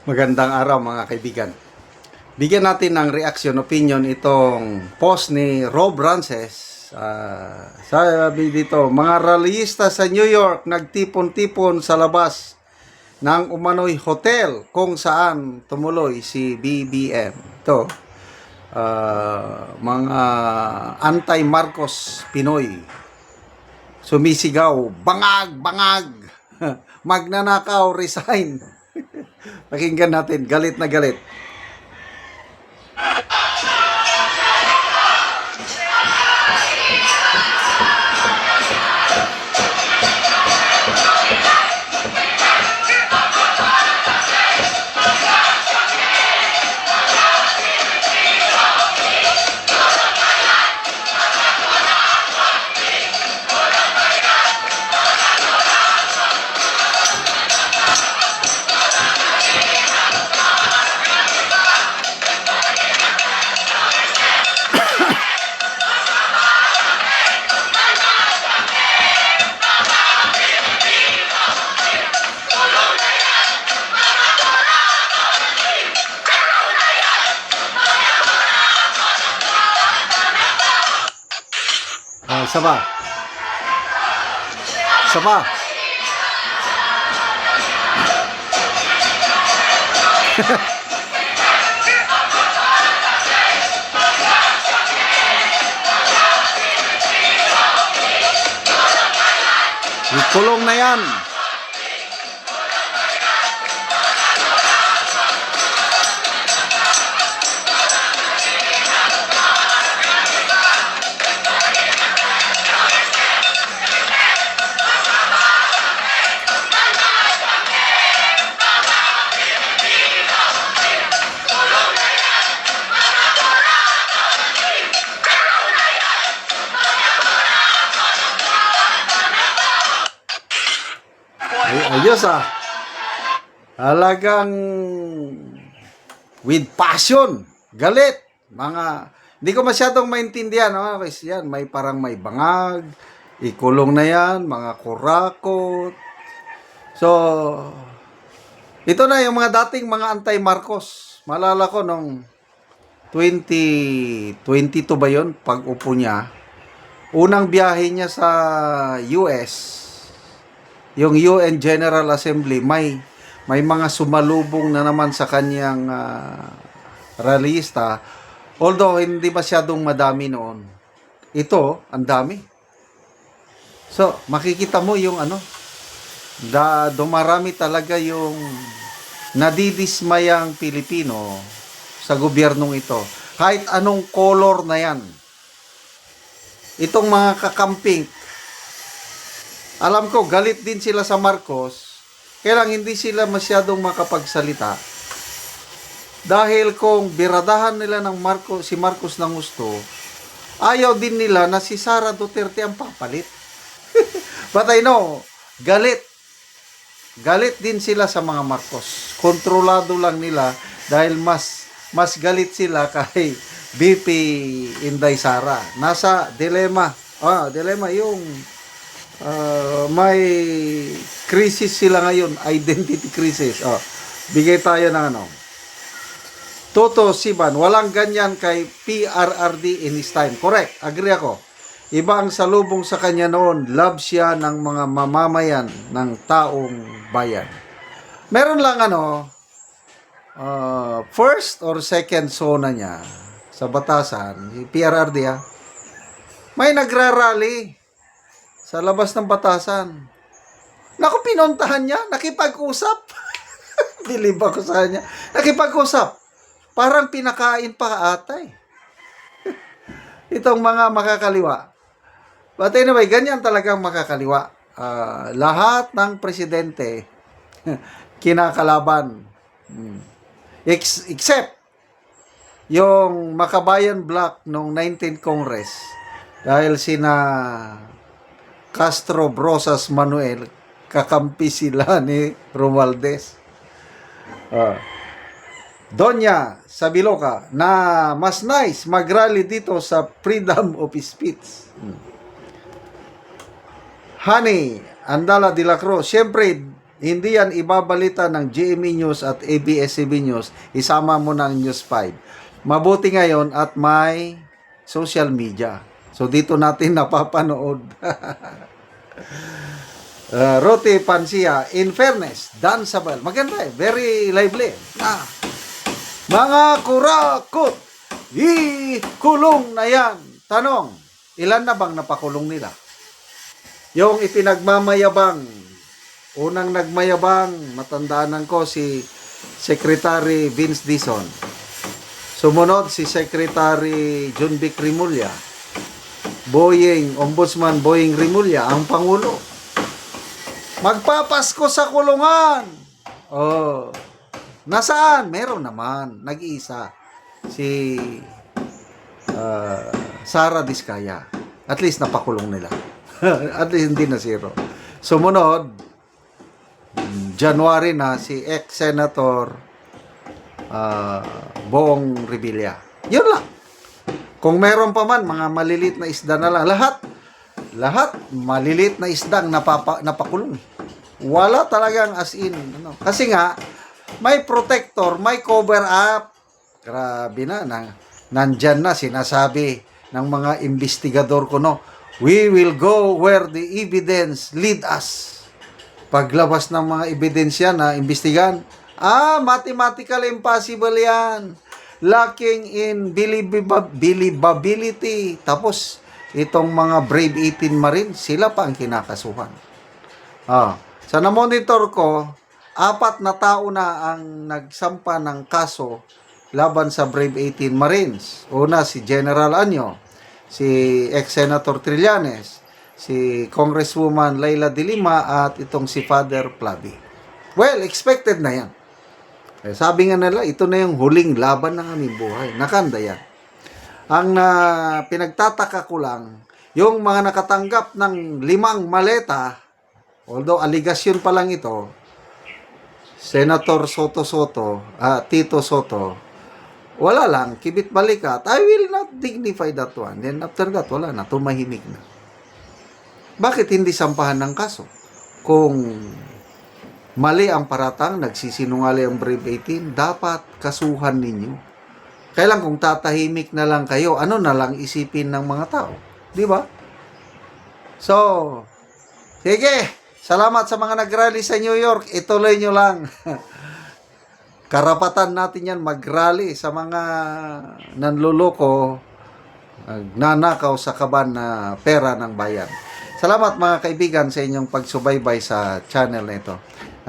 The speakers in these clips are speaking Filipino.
Magandang araw mga kaibigan. Bigyan natin ng reaction, opinion itong post ni Rob Rances. Sabi dito, mga rallyista sa New York nagtipon-tipon sa labas ng umano'y hotel kung saan tumuloy si BBM. Ito, mga anti-Marcos Pinoy. Sumisigaw, bangag, bangag, magnanakaw, resign. Pakinggan natin, galit na galit. Isa pa. Isa pa. Ikulong na yan. Ayos Halagang with passion, galit. Hindi ko masyadong maintindihan. Yan, may bangag, ikulong na yan, mga kurakot. So, ito na yung mga dating mga anti-Marcos. Malala ko nung 2022 ba yun, pag upo niya, unang biyahe niya sa US, yung UN General Assembly, may mga sumalubong na naman sa kanyang rallyista, although hindi masyadong madami noon. Ito, ang dami. So, makikita mo yung dumarami talaga yung nadidismayang Pilipino sa gobyernong ito. Kahit anong color na yan. Itong mga kakamping, alam ko, galit din sila sa Marcos, kaya lang hindi sila masyadong makapagsalita. Dahil kung biradahan nila ng si Marcos ng gusto, ayaw din nila na si Sara Duterte ang papalit. But I know, galit. Galit din sila sa mga Marcos. Kontrolado lang nila dahil mas galit sila kay BP Inday Sara. Nasa dilema. Dilema yung may crisis sila ngayon, identity crisis. Bigay tayo ng Toto Siban, walang ganyan kay PRRD in his time. Correct, agree ako. Iba ang salubong sa kanya noon, love siya ng mga mamamayan ng taong bayan. Meron lang first or second zona niya sa Batasan, PRRD may nagrarally sa labas ng Batasan. Naku, pinuntahan niya, nakipag-usap. Bilib ako sa kanya. Nakipag-usap. Parang pinakain pa atay. Itong mga makakaliwa. But anyway, ganyan talagang makakaliwa. Lahat ng presidente kinakalaban. Except yung Makabayan Bloc noong 19th Congress. Dahil sina Castro, Brosas, Manuel, kakampi sila ni Romualdez. Donya Sabiloca, na mas nice mag-rally dito sa freedom of speech. Honey Andala de la Cruz, siyempre Hindi yan ibabalita ng GMA News at ABS-CBN News. Isama mo ng News 5. Mabuti ngayon at may social media. So dito natin napapanood. Roti Pancia, in fairness, danceable. Maganda eh. Very lively. Mga kurakot, ikulong na yan. Tanong, ilan na bang napakulong nila? Yung ipinagmamayabang, unang nagmayabang, matandaanan ko si Secretary Vince Dizon. Sumunod si Secretary John Vic Rimulya. Ombudsman Boying Rimulya, ang Pangulo. Magpapasko sa kulungan. Oh. Nasaan? Meron naman. Nag-iisa. Si Sara Diskaya. At least napakulong nila. At least hindi na zero. Sumunod, January na si ex-senator Bong Revilla. Yun lang. Kung meron pa man, mga malilit na isda na lang. Lahat malilit na isdang napakulong. Wala talagang as in. Ano. Kasi nga, may protector, may cover up. Grabe na. Nandyan na sinasabi ng mga investigador ko, no? We will go where the evidence lead us. Paglabas ng mga ebidensya na imbestigan, mathematical impossible yan. Lacking in believability. Tapos, itong mga Brave 18 Marine, sila pa ang kinakasuhan. Sa na-monitor ko, 4 na tao na ang nagsampa ng kaso laban sa Brave 18 Marines. Una, si General Anyo, si ex-Senator Trillanes, si Congresswoman Laila de Lima, at itong si Father Plavi. Well, expected na yan. Sabi nga nila, ito na yung huling laban ng aming buhay. Nakanda yan. Ang pinagtataka ko lang, yung mga nakatanggap ng 5 maleta, although aligasyon pa lang ito, Senator Tito Soto, wala lang, kibit balikat, I will not dignify that one. Then after that, wala na, tumahimik na. Bakit hindi sampahan ng kaso? Kung mali ang paratang, nagsisinungaling ang Brave 18, dapat kasuhan ninyo. Kailan kung tatahimik na lang kayo, ano na lang isipin ng mga tao? Di ba? So, sige, salamat sa mga nag-rally sa New York. Ituloy nyo lang. Karapatan natin yan mag-rally sa mga nanluloko, nanakaw sa kaban na pera ng bayan. Salamat mga kaibigan sa inyong pagsubaybay sa channel na ito.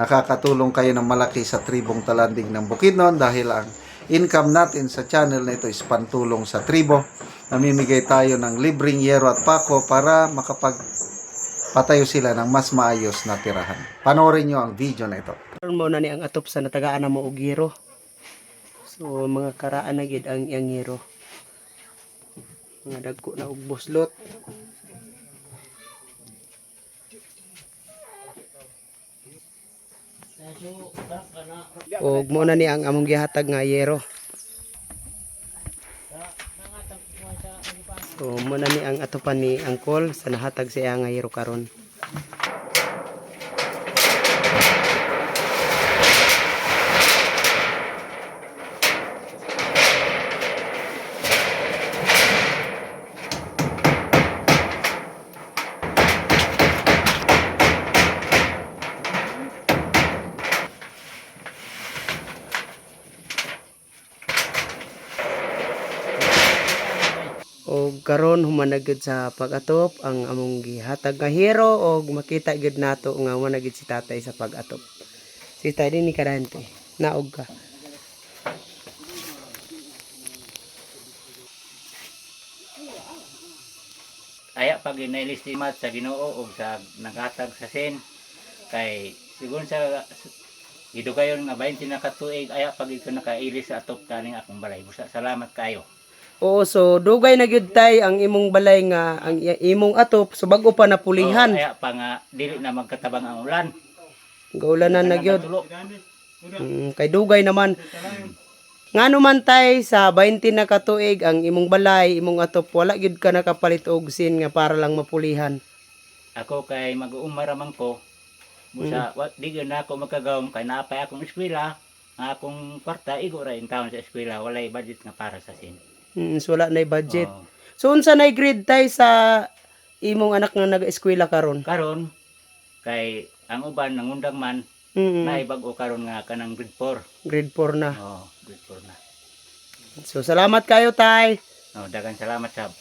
Nakakatulong kayo ng malaki sa tribong talanding ng Bukidnon dahil ang income natin sa channel na ito is pantulong sa tribo. Namimigay tayo ng libreng yero at pako para makapagpatayo sila ng mas maayos na tirahan. Panoorin nyo ang video na ito. Karon mo na ni ang atop sa natagaan na mo og giro. So mga karaan na gid ang iyang giro. Mga dagko na og buslot. Og mo na ni ang among gihatag nga yero. So mo na ni ang atopan ni Angkol sa nahatag sa iya nga yero karon. Og karon humanagid sa pag-atop ang among gihatag nga hero og makita gid nato nga wala gid si tatay sa pag-atop. Si tatay ni kadante, naog ka. Aya pag inailistimat sa Ginoo og sa naghatag sa sin kay sigon sa gidugayon nga 20 na katuig aya pag ito nakailis sa atop kaning akong balay. Busa salamat kayo. Oo, so dugay na gyud tay ang imong balay nga ang imong atop so bag-o pa napulihan. Aya pa nga dili na magkatabang ang ulan. Gaulanan na gyud. Natulo. Kay dugay naman. Ngano man tay sa 20 na katuig ang imong balay, imong atop wala gyud ka nakapalit og sin nga para lang mapulihan. Ako kay mag-uumaraman ko Busa di gyud na ako magkagawom kay naapay akong eskwela, ang akong kwarta igo ra in taon sa eskwela, walay budget nga para sa sin. So wala na budget. Oo. So unsa nay grade tay sa imong anak nga nag-eskwela karon? Karon kay ang uban nangundang man na bag-o karon nga kanang grade 4. Grade 4 na. Oo, grade 4 na. So salamat kayo tay. Daghang salamat sa